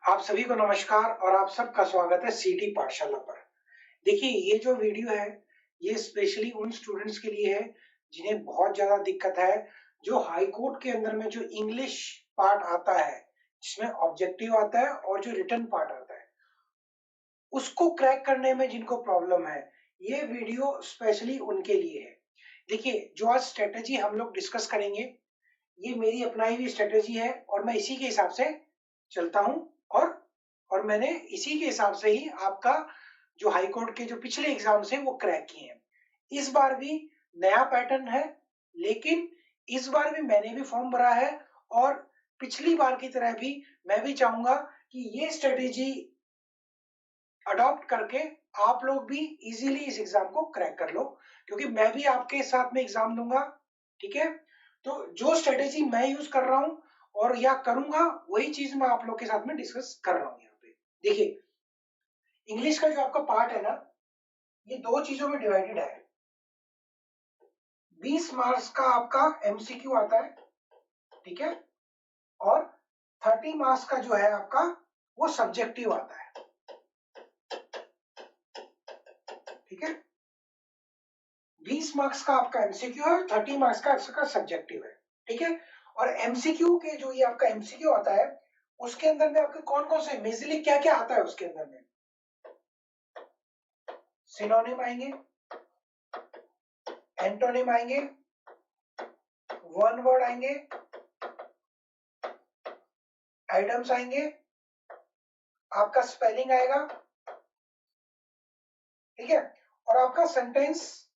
आप सभी को नमस्कार और आप सबका स्वागत है सीटी पाठशाला पर। देखिए ये जो वीडियो है, ये स्पेशली उन स्टूडेंट्स के लिए है जिन्हें बहुत ज़्यादा दिक्कत है, जो हाई कोर्ट के अंदर में जो इंग्लिश पार्ट आता है, जिसमें ऑब्जेक्टिव आता है और जो रिटन पार्ट आता है, उसको क्रैक करने में जिनको प्रॉब्लम है, ये वीडियो स्पेशली उनके लिए है। देखिए, जो आज स्ट्रैटेजी हम लोग डिस्कस करेंगे, ये मेरी अपनाई हुई स्ट्रैटेजी है और मैं इसी के हिसाब से चलता हूँ और मैंने इसी के हिसाब से ही आपका जो हाई कोर्ट के जो पिछले एग्जाम्स हैं वो क्रैक किए हैं। इस बार भी नया पैटर्न है, लेकिन इस बार भी मैंने भी फॉर्म भरा है और पिछली बार की तरह भी मैं भी चाहूंगा कि ये स्ट्रेटेजी अडॉप्ट करके आप लोग भी इजीली इस एग्जाम को क्रैक कर लो, क्योंकि मैं भी आपके साथ में एग्जाम दूंगा। ठीक है, तो जो स्ट्रेटेजी मैं यूज कर रहा हूं और या करूंगा, वही चीज मैं आप लोग के साथ में डिस्कस कर रहा हूं यहाँ पे। देखिए, इंग्लिश का जो आपका पार्ट है ना, ये दो चीजों में डिवाइडेड है। 20 मार्क्स का आपका एमसीक्यू आता है, ठीक है, और 30 मार्क्स का जो है आपका वो सब्जेक्टिव आता है। ठीक है, 20 मार्क्स का आपका एमसीक्यू है, 30 मार्क्स का आपका सब्जेक्टिव है। ठीक है, और एमसीक्यू के जो ये आपका एमसीक्यू आता है, उसके अंदर में आपके कौन कौन से मेजरली क्या क्या आता है उसके अंदर में? सिनोनिम आएंगे, एंटोनिम आएंगे, वन वर्ड आएंगे, आइटम्स आएंगे, आपका स्पेलिंग आएगा, ठीक है, और आपका सेंटेंस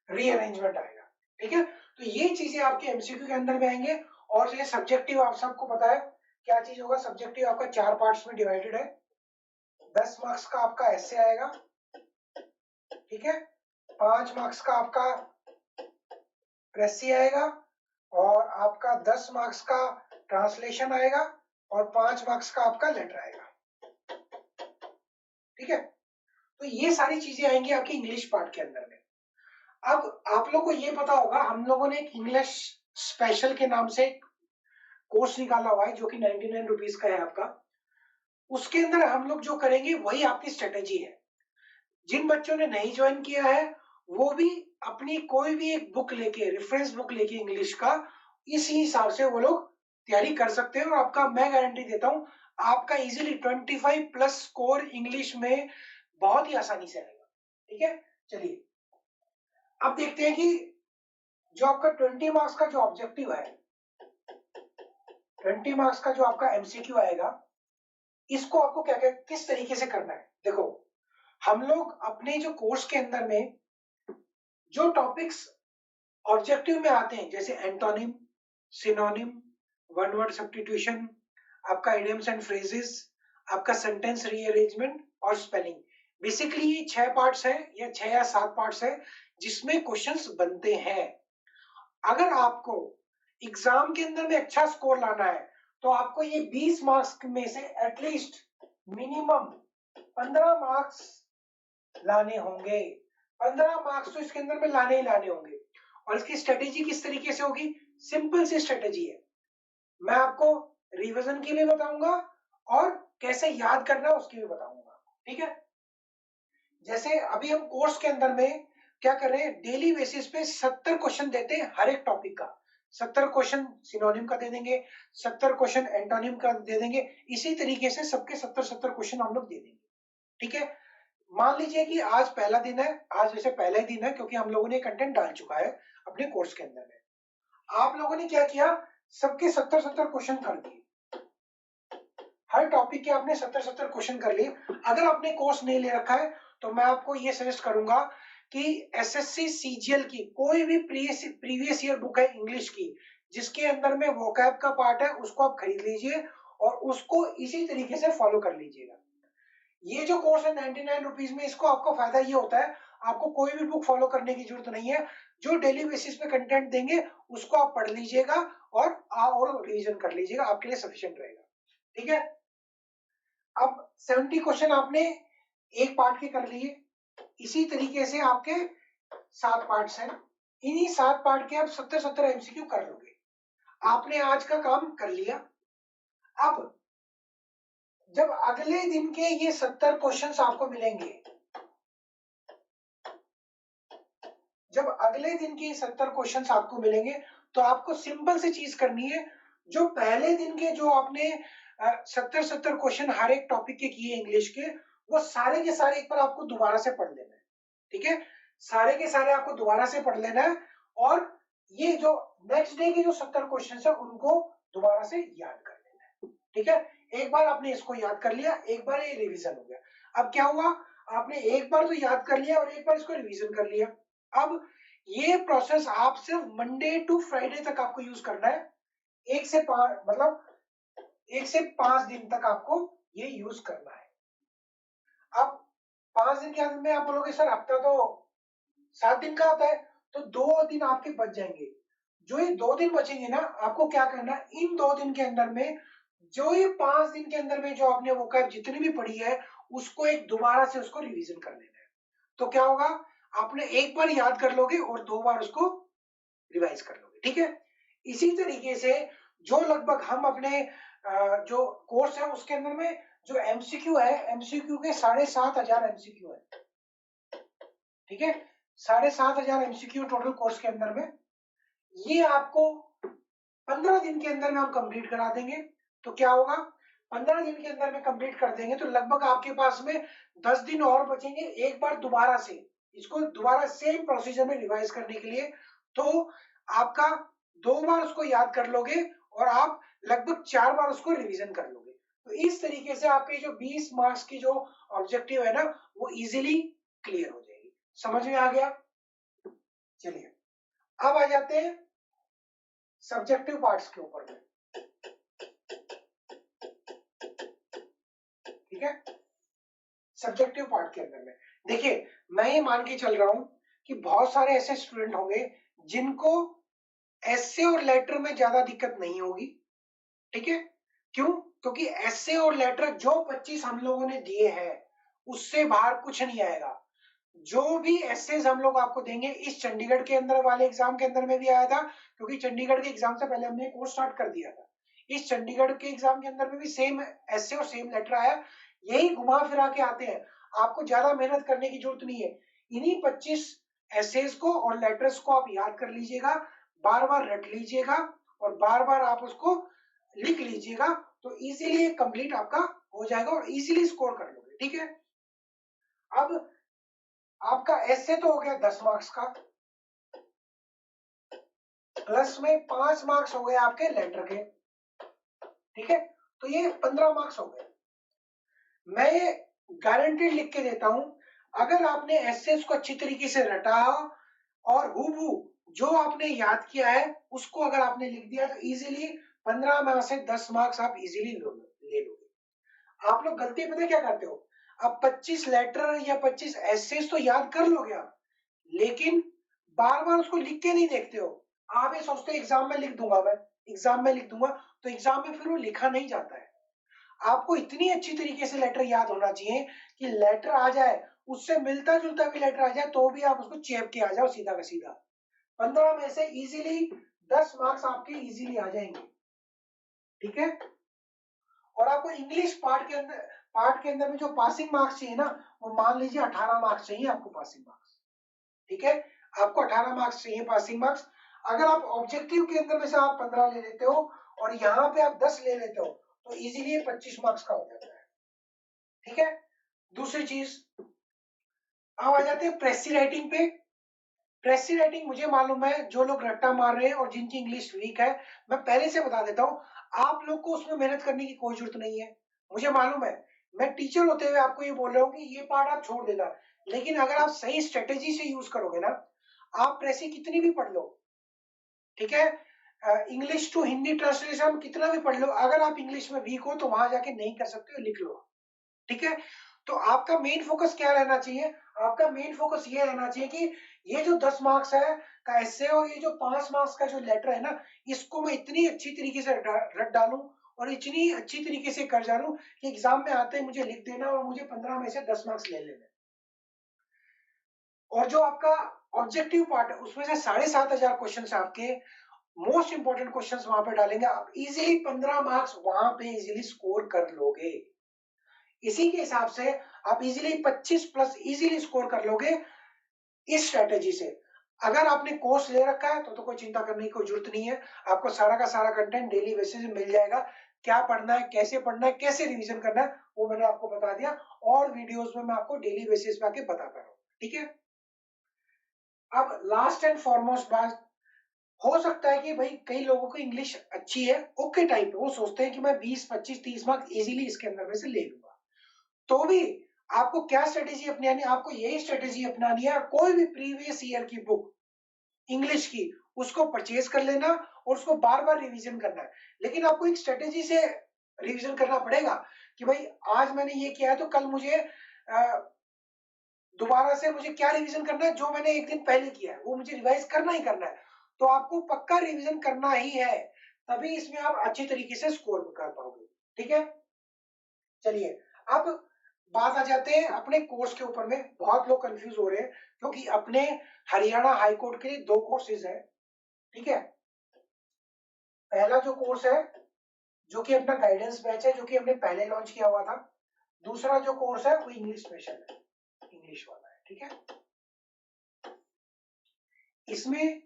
रीअरेंजमेंट आएगा। ठीक है, तो ये चीजें आपके एमसीक्यू के अंदर में आएंगे। और ये सब्जेक्टिव आप सबको पता है क्या चीज होगा। सब्जेक्टिव आपका 4 पार्ट्स में डिवाइडेड है। 10 मार्क्स का आपका एसे आएगा, ठीक है, 5 मार्क्स का आपका प्रेसी आएगा, और आपका 10 मार्क्स का ट्रांसलेशन आएगा, और 5 मार्क्स का आपका लेटर आएगा। ठीक है, तो ये सारी चीजें आएंगी आपकी इंग्लिश पार्ट के अंदर में। अब आप लोग को ये पता होगा, हम लोगों ने एक इंग्लिश स्पेशल के नाम से एक कोर्स निकाला हुआ है जो कि 99 रुपीज का है आपका। उसके अंदर हम लोग जो करेंगे वही आपकी स्ट्रेटेजी है। जिन बच्चों ने नहीं ज्वाइन किया है, वो भी अपनी कोई भी एक बुक लेके, रेफरेंस बुक लेके इंग्लिश का, इसी हिसाब से वो लोग तैयारी कर सकते हैं। और आपका मैं गारंटी देता हूं, आपका इजीली 25 प्लस स्कोर इंग्लिश में बहुत ही आसानी से आएगा। ठीक है, चलिए अब देखते हैं कि जो आपका 20 मार्क्स का जो ऑब्जेक्टिव है, 20 मार्क्स का जो आपका एमसीक्यू आएगा, इसको आपको क्या क्या किस तरीके से करना है। देखो, हम लोग अपने जो कोर्स के अंदर में जो टॉपिक्स ऑब्जेक्टिव में आते हैं, जैसे antonym, synonym, one word substitution, आपका इडियम्स एंड फ्रेजेस, आपका सेंटेंस रीअरेंजमेंट और स्पेलिंग, बेसिकली ये 6 पार्ट्स है या 6 या 7 पार्ट्स है जिसमें क्वेश्चंस बनते हैं। अगर आपको एग्जाम के अंदर में अच्छा स्कोर लाना है, तो आपको ये 20 मार्क्स में से एटलीस्ट मिनिमम 15 मार्क्स लाने होंगे। 15 मार्क्स तो इसके अंदर में लाने ही लाने होंगे। और इसकी स्ट्रेटेजी किस तरीके से होगी? सिंपल सी स्ट्रेटेजी है। मैं आपको रिवीजन की भी बताऊंगा और कैसे याद करना उसकी भी बताऊंगा। ठीक है, जैसे अभी हम कोर्स के अंदर में क्या कर रहे हैं, डेली बेसिस पे 70 क्वेश्चन देते हैं हर एक टॉपिक का। 70 क्वेश्चन सिनोनिम का दे देंगे, 70 क्वेश्चन एंटोनिम का दे देंगे, इसी तरीके से सबके 70 क्वेश्चन हम लोग दे देंगे। ठीक है, मान लीजिए कि आज पहला दिन है, आज वैसे पहला ही दिन है क्योंकि हम लोगों ने कंटेंट डाल चुका है अपने कोर्स के अंदर में। आप लोगों ने क्या किया, सबके 70 क्वेश्चन कर दिए। हर टॉपिक के आपने 70 क्वेश्चन कर लिए। अगर आपने कोर्स नहीं ले रखा है, तो मैं आपको ये सजेस्ट करूंगा कि एसएससी सीजीएल की कोई भी प्रीवियस ईयर बुक है इंग्लिश की, जिसके अंदर में वोकैब का पार्ट है, उसको आप खरीद लीजिए और उसको इसी तरीके से फॉलो कर लीजिएगा। ये जो कोर्स है 99 रुपीज में, इसको आपको फायदा ये होता है, आपको कोई भी बुक फॉलो करने की जरूरत नहीं है। जो डेली बेसिस पे कंटेंट देंगे उसको आप पढ़ लीजिएगा और रिवीजन कर लीजिएगा, आपके लिए सफिशिएंट रहेगा। ठीक है, अब 70 क्वेश्चन आपने एक पार्ट के कर लिए, इसी तरीके से आपके 7 पार्ट्स हैं। इन्हीं 7 पार्ट के आप 70 एमसीक्यू कर लोगे। आपने आज का काम कर लिया। अब जब अगले दिन के ये 70 क्वेश्चंस आपको मिलेंगे, जब अगले दिन के 70 क्वेश्चंस आपको मिलेंगे, तो आपको सिंपल सी चीज करनी है। जो पहले दिन के जो आपने 70 क्वेश्चन हर एक टॉपिक के किए इंग्लिश के, वो सारे के सारे एक बार आपको दोबारा से पढ़ लेना है। ठीक है, सारे के सारे आपको दोबारा से पढ़ लेना है, और ये जो नेक्स्ट डे के जो 70 क्वेश्चन है उनको दोबारा से याद कर लेना है। ठीक है, एक बार आपने इसको याद कर लिया, एक बार ये रिवीजन हो गया। अब क्या हुआ, आपने एक बार तो याद कर लिया और एक बार इसको रिवीजन कर लिया। अब ये प्रोसेस आप सिर्फ मंडे टू फ्राइडे तक आपको यूज करना है। 1 से 5 मतलब 1 से 5 दिन तक आपको ये यूज करना है। अब 5 दिन के अंदर में आप बोलोगे सर हफ्ता तो 7 दिन का आता है, तो 2 दिन आपके बच जाएंगे। जो ये 2 दिन बचेंगे ना, आपको क्या करना है, इन 2 दिन के अंदर में जो ये 5 दिन के अंदर में जो आपने वोकैब जितनी भी पढ़ी है, उसको एक दोबारा से उसको रिवीजन कर लेना है। तो क्या होगा, आपने एक बार याद कर लोगे और 2 बार उसको रिवाइज कर लोगे। ठीक है, इसी तरीके से जो लगभग हम अपने जो कोर्स है उसके अंदर में जो एमसीक्यू है, एमसीक्यू के 7,500 एमसीक्यू है। ठीक है, 7,500 एमसीक्यू टोटल कोर्स के अंदर में, ये आपको 15 दिन के अंदर में हम कंप्लीट करा देंगे। तो क्या होगा, 15 दिन के अंदर में कंप्लीट कर देंगे तो लगभग आपके पास में 10 दिन और बचेंगे एक बार दोबारा से इसको दोबारा सेम प्रोसीजर में रिवाइज करने के लिए। तो आपका 2 बार उसको याद कर लोगे और आप लगभग 4 बार उसको रिवीजन कर लोगे। तो इस तरीके से आपके जो 20 मार्क्स की जो ऑब्जेक्टिव है ना, वो इजीली क्लियर हो जाएगी। समझ में आ गया? चलिए अब आ जाते हैं सब्जेक्टिव पार्ट्स के ऊपर में। ठीक है, सब्जेक्टिव पार्ट के अंदर में देखिए, मैं ये मान के चल रहा हूं कि बहुत सारे ऐसे स्टूडेंट होंगे जिनको एसे और लेटर में ज्यादा दिक्कत नहीं होगी। ठीक है, क्यों? क्योंकि एसे और लेटर जो 25 हम लोगों ने दिए हैं उससे बाहर कुछ नहीं आएगा। जो भी एसेज हम लोग आपको देंगे, इस चंडीगढ़ के अंदर वाले एग्जाम के अंदर में भी आया था, क्योंकि चंडीगढ़ के एग्जाम से पहले हमने कोर्स स्टार्ट कर दिया था। इस चंडीगढ़ के एग्जाम के अंदर में भी सेम एसे और सेम लेटर आया। यही घुमा फिरा के आते हैं, आपको ज्यादा मेहनत करने की जरूरत नहीं है। इन्हीं 25 एसेज को और लेटर्स को आप याद कर लीजिएगा, बार बार रट लीजिएगा और बार बार आप उसको लिख लीजिएगा, तो इजीली कंप्लीट आपका हो जाएगा और इजीली स्कोर कर लोगे। ठीक है, अब आपका ऐसे तो हो गया 10 मार्क्स का, प्लस में 5 मार्क्स हो गए आपके लेटर के। ठीक है, तो ये 15 मार्क्स हो गए। मैं ये गारंटेड लिख के देता हूं, अगर आपने एसेस को अच्छी तरीके से रटा और हूबहू जो आपने याद किया है उसको अगर आपने लिख दिया, तो इजीली 15 में से 10 मार्क्स आप इजीली ले लोगे। आप लोग गलती पता क्या करते हो, अब 25 लेटर या 25 एसेस तो याद कर लोगे आप, लेकिन बार बार उसको लिख के नहीं देखते हो। आप ये सोचते हो एग्जाम में लिख दूंगा, मैं एग्जाम में लिख दूंगा, तो एग्जाम में फिर वो लिखा नहीं जाता है। आपको इतनी अच्छी तरीके से लेटर याद होना चाहिए कि लेटर आ जाए, उससे मिलता जुलता भी लेटर आ जाए तो भी आप उसको चेप के आ जाओ सीधा का सीधा। 15 में से इजीली 10 मार्क्स आपके इजीली आ जाएंगे। ठीक है, और आपको इंग्लिश पार्ट के अंदर में जो पासिंग मार्क्स चाहिए ना, वो मान लीजिए 18 मार्क्स चाहिए आपको पासिंग मार्क्स। ठीक है, आपको 18 मार्क्स चाहिए पासिंग मार्क्स। अगर आप ऑब्जेक्टिव के अंदर में से आप 15 ले लेते हो और यहाँ पे आप 10 ले लेते हो, तो इजीली ये 25 मार्क्स का हो जाता है। ठीक है, दूसरी चीज, अब आ जाते हैं प्रेसी राइटिंग पे। प्रेसी राइटिंग मुझे मालूम है जो लोग रट्टा मार रहे हैं और जिनकी इंग्लिश वीक है, मैं पहले से बता देता हूँ, आप लोग को उसमें मेहनत करने की कोई जरूरत नहीं है। मुझे मालूम है, मैं टीचर होते हुए आपको ये बोल रहा हूँ कि ये पार्ट आप छोड़ देना, लेकिन अगर आप सही स्ट्रेटेजी से यूज करोगे ना, आप प्रेसी कितनी भी पढ़ लो। ठीक है, इंग्लिश टू हिंदी ट्रांसलेशन कितना भी पढ़ लो, अगर आप इंग्लिश में वीक हो तो वहां जाके नहीं कर सकते हो, लिख लो। ठीक है, तो आपका मेन फोकस क्या रहना चाहिए, आपका मेन फोकस ये रहना चाहिए कि ये जो 10 मार्क्स है का ऐसे और ये जो 5 मार्क्स का जो लेटर है ना, इसको मैं इतनी अच्छी तरीके से रट डालूं और इतनी अच्छी तरीके से कर डालूं कि एग्जाम में आते ही मुझे लिख देना और मुझे 15 में से 10 मार्क्स ले लेना। और जो आपका ऑब्जेक्टिव पार्ट है उसमें से 7,500 क्वेश्चन है आपके, मोस्ट इंपॉर्टेंट क्वेश्चंस वहां पे डालेंगे, आप इजीली 15 मार्क्स वहां पे इजीली स्कोर कर लोगे। इसी के हिसाब से आप इजीली 25 प्लस इजीली स्कोर कर लोगे इस स्ट्रेटेजी से। अगर आपने कोर्स ले रखा है तो कोई चिंता करने की कोई जरूरत नहीं है, आपको सारा का सारा कंटेंट डेली बेसिस में मिल जाएगा। क्या पढ़ना है, कैसे पढ़ना है, कैसे रिवीजन करना है, वो मैंने आपको बता दिया, और वीडियोस में मैं आपको डेली बेसिस पे आके बताता रहूं। ठीक है, अब लास्ट एंड फॉरमोस्ट बात, हो सकता है कि भाई कई लोगों को इंग्लिश अच्छी है, ओके टाइप है, वो सोचते हैं कि मैं 20 25 30 मार्क्स इजीली इसके अंदर में से ले लूंगा। तो भी आपको क्या स्ट्रेटेजी अपनानी है, आपको यही स्ट्रेटेजी अपनानी है, कोई भी प्रीवियस ईयर की बुक इंग्लिश की उसको परचेज कर लेना और उसको बार बार रिवीजन करना है। लेकिन आपको एक स्ट्रेटेजी से रिवीजन करना पड़ेगा कि भाई आज मैंने ये किया है तो कल मुझे दोबारा से मुझे क्या रिवीजन करना है, जो मैंने एक दिन पहले किया है वो मुझे रिवाइज करना ही करना है। तो आपको पक्का रिवीजन करना ही है, तभी इसमें आप अच्छी तरीके से स्कोर कर पाओगे। ठीक है, चलिए अब बात आ जाते हैं अपने कोर्स के ऊपर में। बहुत लोग कंफ्यूज हो रहे हैं क्योंकि अपने हरियाणा हाई कोर्ट के लिए 2 कोर्सेज है। ठीक है, पहला जो कोर्स है जो कि अपना गाइडेंस बैच है, जो कि हमने पहले लॉन्च किया हुआ था। दूसरा जो कोर्स है वो इंग्लिश स्पेशल है, इंग्लिश वाला है। ठीक है, इसमें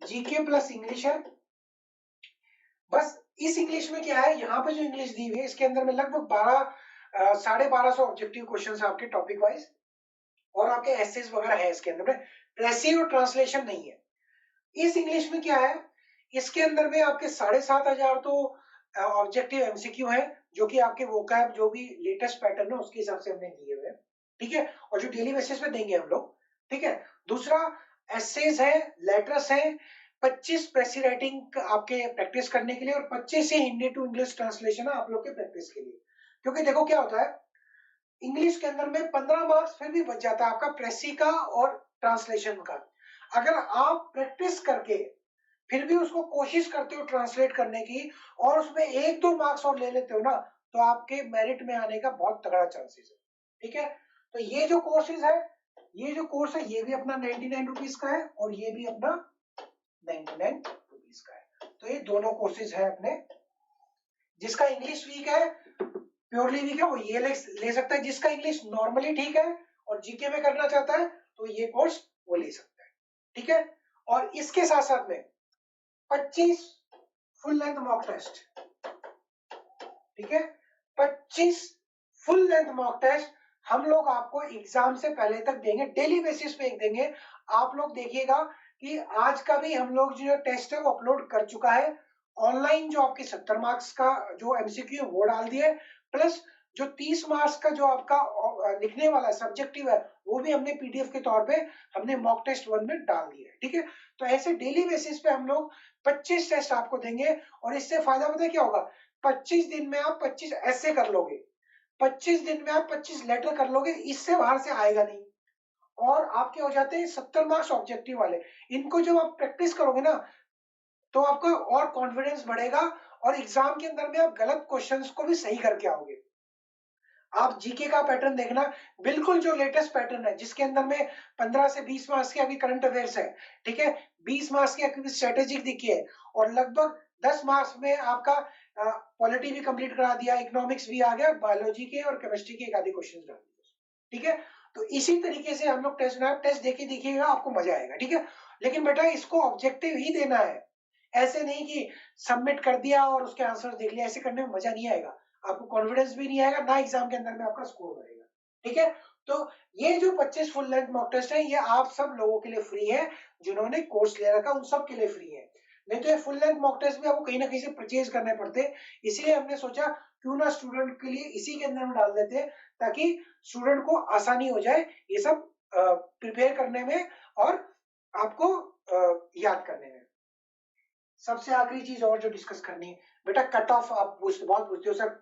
जीके प्लस इंग्लिश है। बस इस इंग्लिश में क्या है, यहाँ पे जो इंग्लिश दी हुई है इसके अंदर में लगभग 1200 ऑब्जेक्टिव क्वेश्चन आपके टॉपिक वाइज, और आपके एसेज वगैरह है इसके अंदर में, प्रेसिव और ट्रांसलेशन नहीं है। इस इंग्लिश में क्या है, इसके अंदर में आपके 7500 तो ऑब्जेक्टिव एमसीक्यू है, जो कि आपके वोकैब जो भी लेटेस्ट पैटर्न है उसके हिसाब से हमने दिए हुए हैं। ठीक है, और जो डेली बेसिस पे देंगे हम लोग। ठीक है, दूसरा एसेज है, लेटर्स है, 25 प्रेसी राइटिंग आपके प्रैक्टिस करने के लिए, और 25 ही हिंदी टू इंग्लिश ट्रांसलेशन है आप लोग के प्रैक्टिस के लिए। क्योंकि देखो क्या होता है, इंग्लिश के अंदर में 15 मार्क्स फिर भी बच जाता है आपका प्रेसी का और ट्रांसलेशन का। अगर आप प्रैक्टिस करके फिर भी उसको कोशिश करते हो ट्रांसलेट करने की, और उसमें 1-2 मार्क्स और ले लेते हो ना, तो आपके मेरिट में आने का बहुत तगड़ा चांसेस है। ठीक है, तो ये जो कोर्सेज है, ये जो कोर्स है ये भी अपना 99 रुपीज का है, और ये भी अपना 99 रुपीज का है। तो ये दोनों कोर्सेज है अपने। जिसका इंग्लिश वीक है, प्योरली वीक है, वो ये ले सकता है। जिसका इंग्लिश नॉर्मली ठीक है और जीके में करना चाहता है तो ये कोर्स वो ले सकता है। ठीक है, और इसके साथ साथ में 25 फुल लेंथ मॉक टेस्ट। ठीक है, 25 फुल लेंथ मॉक टेस्ट हम लोग आपको एग्जाम से पहले तक देंगे, डेली बेसिस पे एक देंगे। आप लोग देखिएगा कि आज का भी हम लोग जो टेस्ट है वो अपलोड कर चुका है ऑनलाइन। जो आपके 70 मार्क्स का जो एमसीक्यू वो डाल दिए, प्लस जो 30 मार्क्स का जो आपका लिखने वाला सब्जेक्टिव है वो भी हमने पीडीएफ के तौर पे हमने मॉक टेस्ट 1 में डाल दिया है। ठीक है, तो ऐसे डेली बेसिस पे हम लोग 25 टेस्ट आपको देंगे, और इससे फायदा पता है क्या होगा, 25 दिन में आप 25 ऐसे कर लोगे, 25 दिन में आप 25 लेटर कर लोगे, इससे बाहर से आएगा नहीं। और आपके हो जाते हैं 70 मार्क्स ऑब्जेक्टिव वाले। इनको जब आप प्रैक्टिस करोगे ना तो आपका और कॉन्फिडेंस बढ़ेगा, और एग्जाम के अंदर में आप गलत क्वेश्चंस को भी सही करके आओगे। आप जीके का पैटर्न देखना, बिल्कुल जो लेटेस्ट पैटर्न है जिसके अंदर में 15 से 20 मार्क्स के अभी करंट अफेयर्स है। ठीक है, 20 मार्क्स की अभी स्ट्रेटेजिक दिखी है, और लगभग 10 मार्क्स में आपका पॉलिटी भी कंप्लीट करा दिया, इकोनॉमिक्स भी आ गया, बायोलॉजी के और केमिस्ट्री के एक आधे क्वेश्चन डाल दिए। ठीक है, तो इसी तरीके से हम लोग टेस्ट देके देखिएगा, आपको मजा आएगा। ठीक है, लेकिन बेटा इसको ऑब्जेक्टिव ही देना है, ऐसे नहीं कि सबमिट कर दिया और उसके आंसर देख लिया, ऐसे करने में मजा नहीं आएगा, आपको कॉन्फिडेंस भी नहीं आएगा, ना एग्जाम के अंदर में आपका स्कोर बढ़ेगा। ठीक है, तो ये जो 25 फुल लेंथ मॉक टेस्ट है ये आप सब लोगों के लिए फ्री है, जिन्होंने कोर्स ले रखा उन सब के लिए फ्री है। नहीं तो ये फुल लेंथ मॉक टेस्ट भी आपको कहीं ना कहीं से परचेज करने पड़ते हैं, इसलिए हमने सोचा क्यों ना स्टूडेंट के लिए इसी के अंदर में डाल देते हैं, ताकि स्टूडेंट को आसानी हो जाए ये सब प्रिपेयर करने में और आपको याद करने में। सबसे आखिरी चीज और जो डिस्कस करनी है बेटा, कट ऑफ आप बहुत पूछते हो सर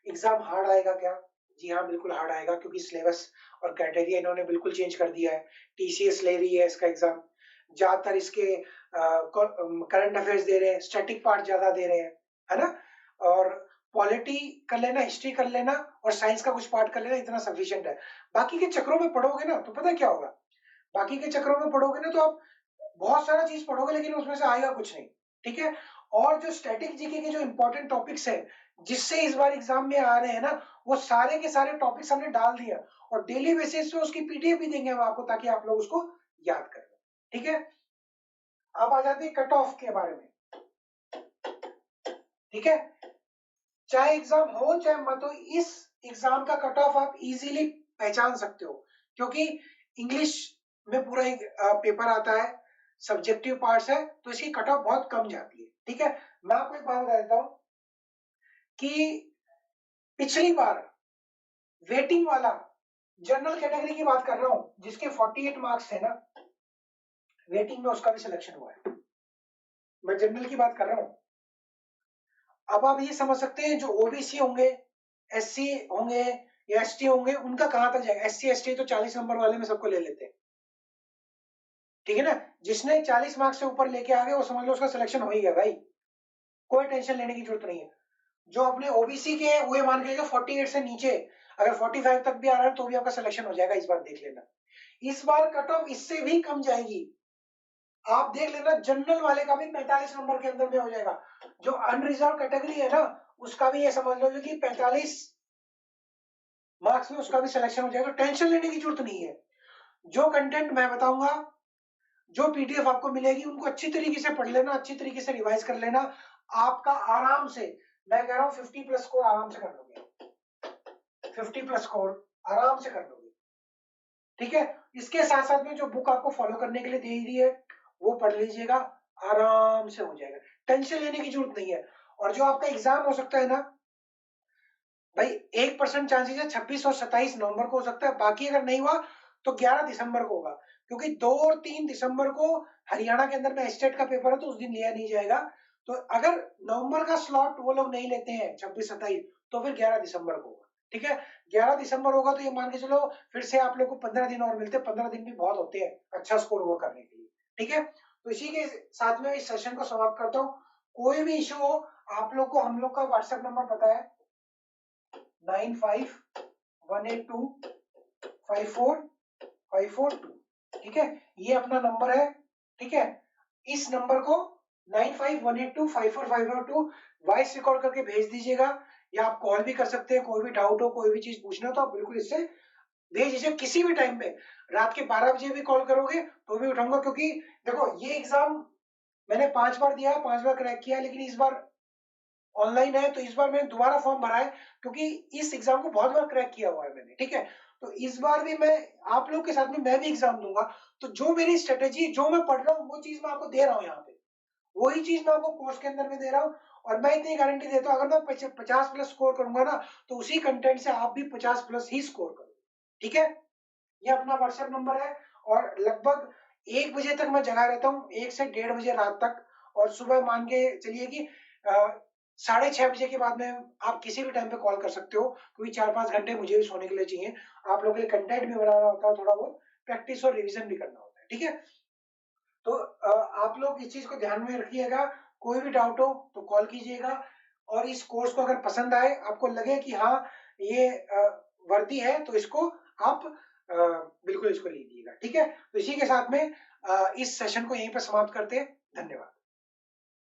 एग्जाम हार्ड आएगा क्या। जी हाँ, बिल्कुल हार्ड आएगा, क्योंकि सिलेबस और क्राइटेरिया इन्होंने बिल्कुल चेंज कर दिया है। टीसीएस ले रही है इसका एग्जाम, ज्यादातर इसके करंट अफेयर्स दे रहे हैं, स्टैटिक पार्ट ज्यादा दे रहे हैं, है ना। और पॉलिटी कर लेना, हिस्ट्री कर लेना, और साइंस का कुछ पार्ट कर लेना, इतना सफिशिएंट है। बाकी के चक्रों में पढ़ोगे ना तो पता क्या होगा, बाकी के चक्रों में पढ़ोगे ना तो आप बहुत सारा चीज पढ़ोगे लेकिन उसमें से आएगा कुछ नहीं। ठीक है। और जो स्टैटिक जीके के जो इंपॉर्टेंट टॉपिक्स है जिससे इस बार एग्जाम में आ रहे हैं ना, वो सारे के सारे टॉपिक्स हमने डाल दिया और डेली बेसिस पे उसकी पीडीएफ भी देंगे हम आपको, ताकि आप लोग उसको याद कर लें। ठीक है, अब आ जाते हैं कट ऑफ के बारे में। ठीक है, चाहे एग्जाम हो चाहे मत हो, इस एग्जाम का कट ऑफ आप इजीली पहचान सकते हो, क्योंकि इंग्लिश में पूरा एक पेपर आता है, सब्जेक्टिव पार्ट्स है, तो इसकी कट ऑफ बहुत कम जाती है। ठीक है, मैं आपको एक बात बता देता हूं कि पिछली बार वेटिंग वाला जनरल कैटेगरी की बात कर रहा हूं, जिसके 48 मार्क्स थे ना, वेटिंग में उसका भी सिलेक्शन हुआ है। मैं जनरल की बात कर रहा हूं। अब आप ये समझ सकते हैं जो ओबीसी होंगे, एससी होंगे या एसटी होंगे, उनका कहां तक जाएगा। एससी एसटी तो 40 नंबर वाले में सबको ले लेते हैं, ठीक है ना। जिसने 40 मार्क्स से ऊपर लेके आ गए वो समझ लो उसका सिलेक्शन हो ही गया भाई, कोई टेंशन लेने की जरूरत नहीं है। जो अपने ओबीसी के हुए मान के 48 से नीचे अगर 45 तक भी आ रहा है तो भी आपका सिलेक्शन हो जाएगा। इस बार देख लेना, इस बार कट ऑफ इससे भी कम जाएगी। आप देख लेना, जनरल वाले का भी 45 नंबर के अंदर में हो जाएगा। जो अनरिजर्व कैटेगरी है ना, उसका भी ये समझ लो कि 45 मार्क्स में उसका भी सिलेक्शन हो जाएगा। टेंशन लेने की जरूरत नहीं है। जो कंटेंट मैं बताऊंगा, जो पीडीएफ आपको मिलेगी, उनको अच्छी तरीके से पढ़ लेना, अच्छी तरीके से रिवाइज कर लेना। आपका आराम से, मैं कह रहा हूं 50 प्लस स्कोर आराम से कर लोगे, 50 प्लस स्कोर आराम से कर लोगे। ठीक है, इसके साथ साथ में जो बुक आपको फॉलो करने के लिए दे दी है वो पढ़ लीजिएगा, आराम से हो जाएगा, टेंशन लेने की जरूरत नहीं है। और जो आपका एग्जाम हो सकता है ना भाई, 1% चांसेस है 26 और 27 नवंबर को हो सकता है, बाकी अगर नहीं हुआ तो 11 दिसंबर को होगा, क्योंकि 2 और 3 दिसंबर को हरियाणा के अंदर में स्टेट का पेपर है, तो उस दिन लिया नहीं जाएगा। तो अगर नवंबर का स्लॉट वो लोग नहीं लेते हैं 26-27, तो फिर 11 दिसंबर को होगा। ठीक है, 11 दिसंबर होगा तो ये मान के चलो फिर से आप लोग को 15 दिन और मिलते हैं। 15 दिन भी बहुत होते हैं अच्छा स्कोर वो करने के लिए। ठीक है, तो इसी के साथ में इस सेशन को समाप्त करता हूँ। कोई भी इशू हो आप लोग को, हम लोग का व्हाट्सएप नंबर पता है 9518254542। ठीक है, ये अपना नंबर है। ठीक है, इस नंबर को 9518254542 वॉइस रिकॉर्ड करके भेज दीजिएगा, या आप कॉल भी कर सकते हैं। कोई भी डाउट हो, कोई भी चीज पूछना हो तो आप बिल्कुल इससे भेज दीजिए किसी भी टाइम पे। रात के 12 बजे भी कॉल करोगे तो भी उठाऊंगा, क्योंकि देखो ये एग्जाम मैंने 5 बार दिया, 5 बार क्रैक किया, लेकिन इस बार ऑनलाइन है तो इस बार मैंने दोबारा फॉर्म भरा है, क्योंकि इस एग्जाम को बहुत बार क्रैक किया हुआ है मैंने। ठीक है, तो इस बार भी मैं आप लोग के साथ में मैं भी एग्जाम दूंगा, तो जो मेरी स्ट्रेटेजी, जो मैं पढ़ रहा हूँ, वो चीज मैं आपको दे रहा हूँ यहाँ पे, वही चीज मैं आपको कोर्स के अंदर में दे रहा हूँ। और मैं इतनी गारंटी देता हूँ, अगर मैं 50 प्लस स्कोर करूंगा ना, तो उसी कंटेंट से आप भी 50 प्लस ही स्कोर करोगे। ठीक है, ये अपना व्हाट्सएप नंबर है, और लगभग 1 बजे तक मैं जगा रहता हूँ, 1 से 1:30 बजे रात तक। और सुबह मान के चलिए कि 6:30 बजे के बाद में आप किसी भी टाइम पे कॉल कर सकते हो, क्योंकि 4-5 घंटे मुझे भी सोने के लिए चाहिए। आप लोगों के लिए कंटेंट भी बनाना होता है, थोड़ा बहुत प्रैक्टिस और रिविजन भी करना होता है। ठीक है, तो आप लोग इस चीज को ध्यान में रखिएगा। कोई भी डाउट हो तो कॉल कीजिएगा, और इस कोर्स को अगर पसंद आए, आपको लगे कि हाँ ये वर्दी है, तो इसको आप बिल्कुल इसको लीजिएगा। ठीक है, तो इसी के साथ में इस सेशन को यहीं पर समाप्त करते हैं। धन्यवाद।